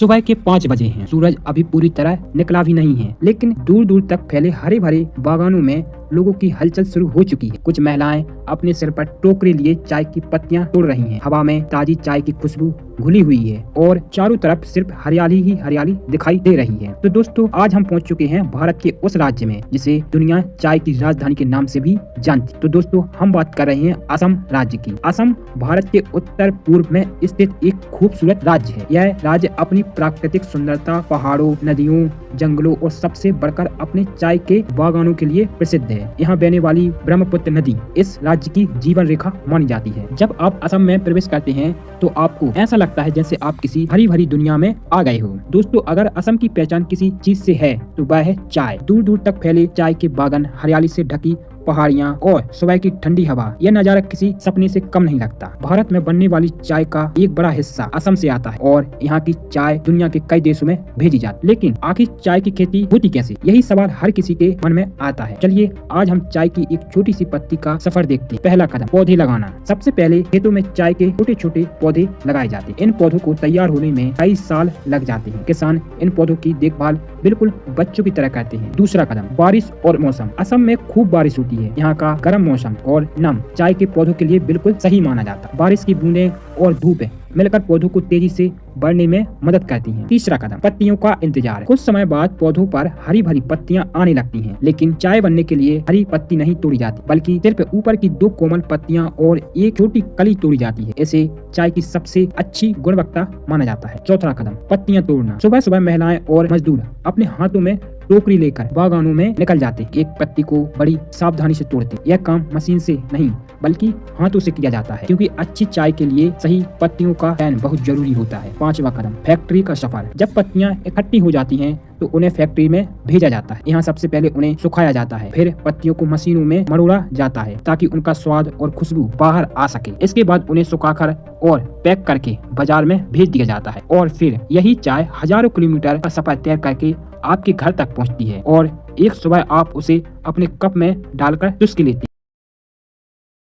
सुबह के 5 बजे हैं। सूरज अभी पूरी तरह निकला भी नहीं है, लेकिन दूर दूर तक फैले हरे भरे बागानों में लोगों की हलचल शुरू हो चुकी है। कुछ महिलाएं अपने सिर पर टोकरी लिए चाय की पत्तियां तोड़ रही हैं। हवा में ताजी चाय की खुशबू घुली हुई है और चारों तरफ सिर्फ हरियाली ही हरियाली दिखाई दे रही है। तो दोस्तों, आज हम पहुंच चुके हैं भारत के उस राज्य में जिसे दुनिया चाय की राजधानी के नाम से भी जानती। तो दोस्तों, हम बात कर रहे हैं असम राज्य की। असम भारत के उत्तर पूर्व में स्थित एक खूबसूरत राज्य है। यह राज्य अपनी प्राकृतिक सुंदरता, पहाड़ों, नदियों, जंगलों और सबसे बढ़कर अपने चाय के बागानों के लिए प्रसिद्ध है। यहाँ बहने वाली ब्रह्मपुत्र नदी इस राज्य की जीवन रेखा मानी जाती है। जब आप असम में प्रवेश करते हैं तो आपको ऐसा लगता है जैसे आप किसी हरी भरी दुनिया में आ गए हो। दोस्तों, अगर असम की पहचान किसी चीज से है तो वह है चाय। दूर दूर तक फैले चाय के बागान, हरियाली से ढकी पहाड़ियाँ और सुबह की ठंडी हवा, यह नजारा किसी सपने से कम नहीं लगता। भारत में बनने वाली चाय का एक बड़ा हिस्सा असम से आता है और यहाँ की चाय दुनिया के कई देशों में भेजी जाती है। लेकिन आखिर चाय की खेती होती कैसे, यही सवाल हर किसी के मन में आता है। चलिए आज हम चाय की एक छोटी सी पत्ती का सफर देखते हैं। पहला कदम, पौधे लगाना। सबसे पहले खेतों में चाय के छोटे छोटे पौधे लगाए जाते हैं। इन पौधों को तैयार होने में कई साल लग जाते हैं। किसान इन पौधों की देखभाल बिल्कुल बच्चों की तरह करते हैं। दूसरा कदम, बारिश और मौसम। असम में खूब बारिश होती है। यहाँ का गर्म मौसम और नम चाय के पौधों के लिए बिल्कुल सही माना जाता है। बारिश की बूंदें और धूप मिलकर पौधों को तेजी से बढ़ने में मदद करती हैं। तीसरा कदम, पत्तियों का इंतजार। कुछ समय बाद पौधों पर हरी भरी पत्तियां आने लगती हैं, लेकिन चाय बनने के लिए हरी पत्ती नहीं तोड़ी जाती, बल्कि सिर्फ ऊपर की 2 कोमल पत्तियां और एक छोटी कली तोड़ी जाती है। इसे चाय की सबसे अच्छी गुणवत्ता माना जाता है। चौथा कदम, पत्तियां तोड़ना। सुबह सुबह महिलाएं और मजदूर अपने हाथों में टोकरी लेकर बागानों में निकल जाते। एक पत्ती को बड़ी सावधानी से तोड़ते। यह काम मशीन से नहीं बल्कि हाथों से किया जाता है, क्योंकि अच्छी चाय के लिए सही पत्तियों का चयन बहुत जरूरी होता है। 5वां कदम, फैक्ट्री का सफर। जब पत्तियां इकट्ठी हो जाती हैं तो उन्हें फैक्ट्री में भेजा जाता है। यहाँ सबसे पहले उन्हें सुखाया जाता है, फिर पत्तियों को मशीनों में मरोड़ा जाता है ताकि उनका स्वाद और खुशबू बाहर आ सके। इसके बाद उन्हें सुखाकर और पैक करके बाजार में भेज दिया जाता है और फिर यही चाय हजारों किलोमीटर का सफर तय करके आपके घर तक पहुँचती है और एक सुबह आप उसे अपने कप में डालकर चुस्क लेते हैं।